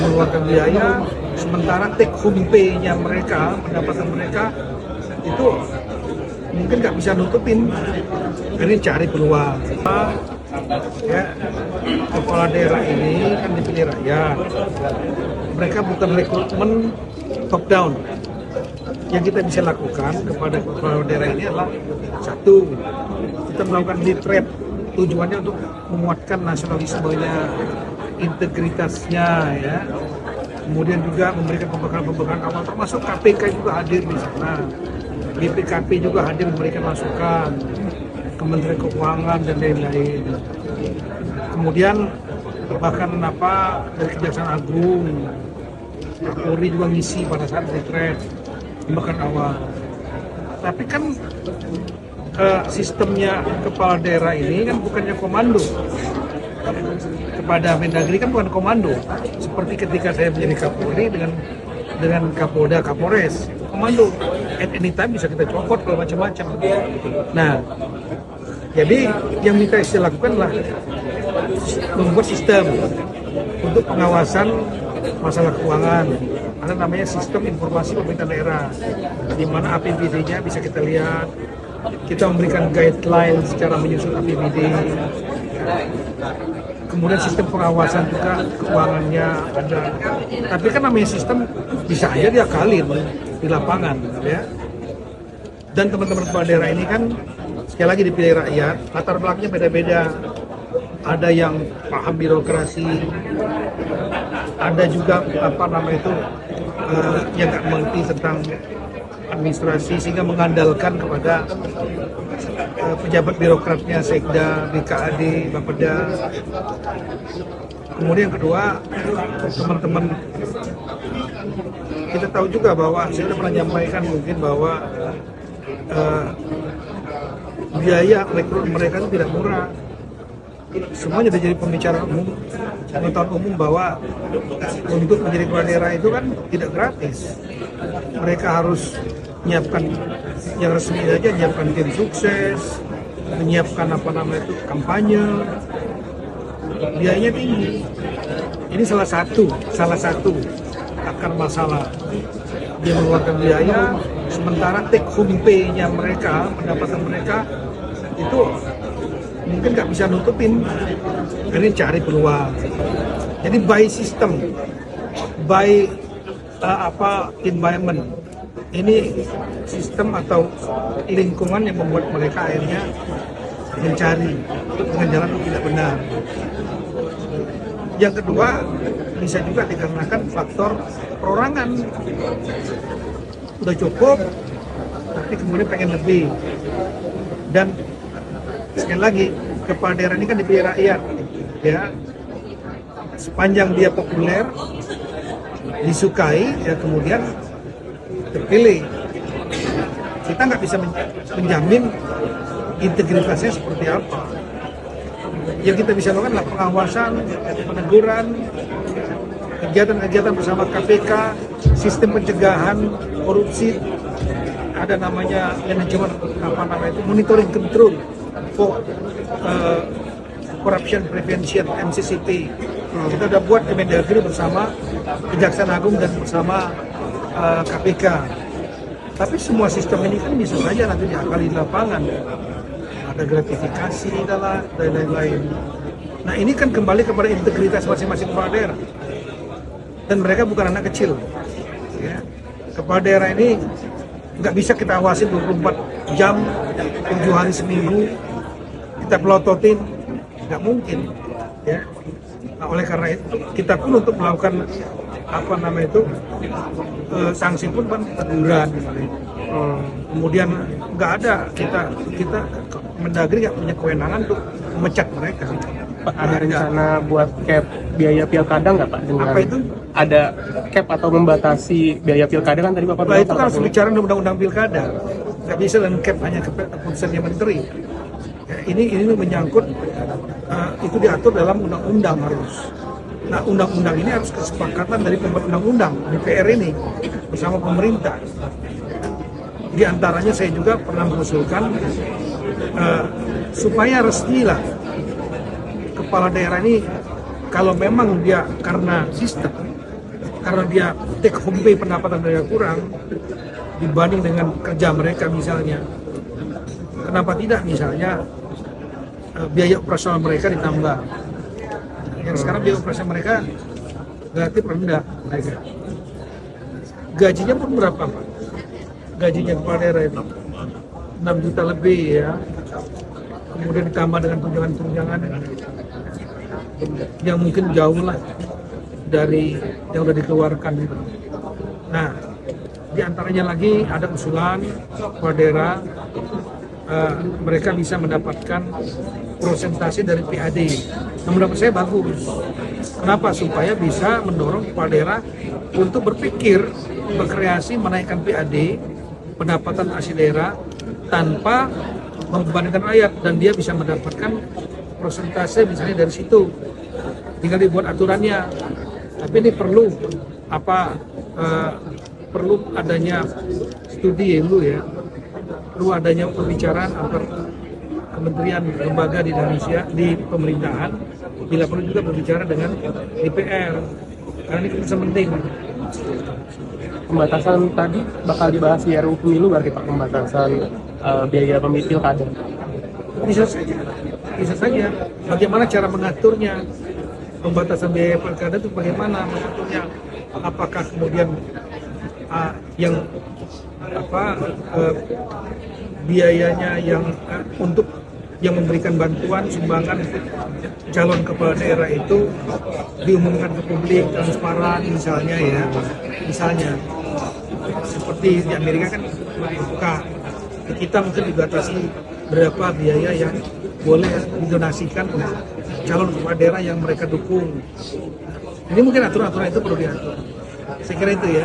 mengeluarkan biaya, sementara take home pay-nya mereka, pendapatan mereka itu mungkin nggak bisa nutupin. Ini cari peluang. Ya, kepala daerah ini kan dipilih rakyat. Mereka bukan rekrutmen top down. Yang kita bisa lakukan kepada kepala daerah ini adalah satu, kita melakukan lead rep, tujuannya untuk menguatkan nasionalismenya, integritasnya, ya. Kemudian juga memberikan pembekalan awal, termasuk KPK juga hadir di sana, BPKP juga hadir memberikan masukan, Kementerian Keuangan dan lain-lain. Kemudian bahkan dari Kejaksaan Agung, Kapolri juga ngisi pada saat retret bahkan awal. Tapi kan sistemnya kepala daerah ini kan bukannya komando. Kepada Mendagri kan bukan komando. Seperti ketika saya menjadi Kapolri dengan Kapolda, Kapolres, komando. At any time bisa kita copot kalau macam-macam. Nah, jadi yang minta saya lakukan adalah membuat sistem untuk pengawasan masalah keuangan. Ada namanya sistem informasi pemerintah daerah, di mana APBD-nya bisa kita lihat. Kita memberikan guideline secara menyusun APBD. Kemudian sistem pengawasan juga keuangannya ada. Tapi kan namanya sistem bisa aja diakalin di lapangan, ya. Dan teman-teman kepala daerah ini kan sekali lagi dipilih rakyat, latar belakangnya beda-beda. Ada yang paham birokrasi, ada juga yang nggak mengerti tentang administrasi sehingga mengandalkan kepada pejabat birokratnya, Sekda, BKAD, Bapeda. Kemudian yang kedua, teman-teman kita tahu juga bahwa saya sudah pernah menyampaikan mungkin bahwa biaya rekrut mereka itu tidak murah. Semuanya sudah jadi pembicaraan umum, pengetahuan umum bahwa untuk menjadi kepala daerah itu kan tidak gratis. Mereka harus menyiapkan yang resmi saja, menyiapkan tim sukses, menyiapkan kampanye, biayanya tinggi. Ini salah satu akar masalah. Dia mengeluarkan biaya, sementara take home pay-nya mereka, pendapatan mereka itu mungkin nggak bisa nutupin. Ini cari peluang. Jadi by system, by environment, ini sistem atau lingkungan yang membuat mereka akhirnya mencari dengan jalan yang tidak benar. Yang kedua, bisa juga dikarenakan faktor perorangan. Udah cukup, tapi kemudian pengen lebih. Dan sekali lagi, kepala daerah ini kan dipilih rakyat, ya. Sepanjang dia populer, disukai, ya kemudian terpilih. Kita nggak bisa menjamin integritasnya seperti apa. Yang kita bisa lakukan adalah pengawasan, peneguran, kegiatan-kegiatan bersama KPK, sistem pencegahan korupsi, ada namanya manajemen monitoring control for corruption prevention MCCP. Kita sudah buat Kemendagri bersama Kejaksaan Agung dan bersama KPK. Tapi semua sistem ini kan bisa saja nanti diakali di lapangan. Ada gratifikasi dan lain-lain. Nah ini kan kembali kepada integritas masing-masing kepala daerah. Dan mereka bukan anak kecil. Ya. Kepala daerah ini nggak bisa kita awasi 24 jam, 7 hari seminggu, kita pelototin, nggak mungkin. Ya. Nah, oleh karena itu, kita pun untuk melakukan sanksi pun kan teguran. Kemudian nggak ada, kita Mendagri nggak punya kewenangan untuk memecat mereka. Pak, ada rencana buat cap biaya pilkada nggak Pak? Apa itu? Ada cap atau membatasi biaya pilkada kan tadi Bapak bilang. Itu kan harus bicara undang-undang pilkada. Nggak bisa dan cap hanya keputusannya menteri. Ya, ini menyangkut itu diatur dalam undang-undang harus. Nah, undang-undang ini harus kesepakatan dari pembuat undang-undang DPR ini bersama pemerintah. Di antaranya saya juga pernah mengusulkan supaya resmilah kepala daerah ini, kalau memang dia karena sistem karena dia take home pay pendapatan mereka kurang dibanding dengan kerja mereka misalnya, kenapa tidak misalnya biaya operasional mereka ditambah? Yang sekarang biaya operasional mereka relatif rendah mereka. Gajinya pun berapa Pak? Gajinya kepala daerah itu 6 juta lebih ya. Kemudian ditambah dengan tunjangan-tunjangan yang mungkin jauh lah dari yang sudah dikeluarkan. Nah, di antaranya lagi ada usulan kepala daerah mereka bisa mendapatkan prosentase dari PAD. Nah, menurut saya bagus. Kenapa? Supaya bisa mendorong kepala daerah untuk berpikir, berkreasi menaikkan PAD, pendapatan asli daerah, tanpa membebankan rakyat, dan dia bisa mendapatkan persentase misalnya dari situ. Tinggal dibuat aturannya. Tapi ini perlu perlu adanya studi dulu ya. Perlu adanya pembicaraan antar kementerian lembaga di Indonesia, di pemerintahan, bila perlu juga berbicara dengan DPR, karena ini keputusan penting. Pembatasan tadi bakal dibahas di RUU Pemilu berarti Pak, pembatasan biaya pemilu pilkada. Bisa saja. Bagaimana cara mengaturnya? Pembatasan biaya pilkada itu bagaimana mengaturnya? Apakah kemudian biayanya yang untuk yang memberikan bantuan sumbangan calon kepala daerah itu diumumkan ke publik, transparan misalnya ya, misalnya seperti di Amerika kan buka, kita mungkin dibatasi berapa biaya yang boleh didonasikan untuk calon kepala daerah yang mereka dukung. Ini mungkin aturan-aturan itu perlu diatur. Saya kira itu ya.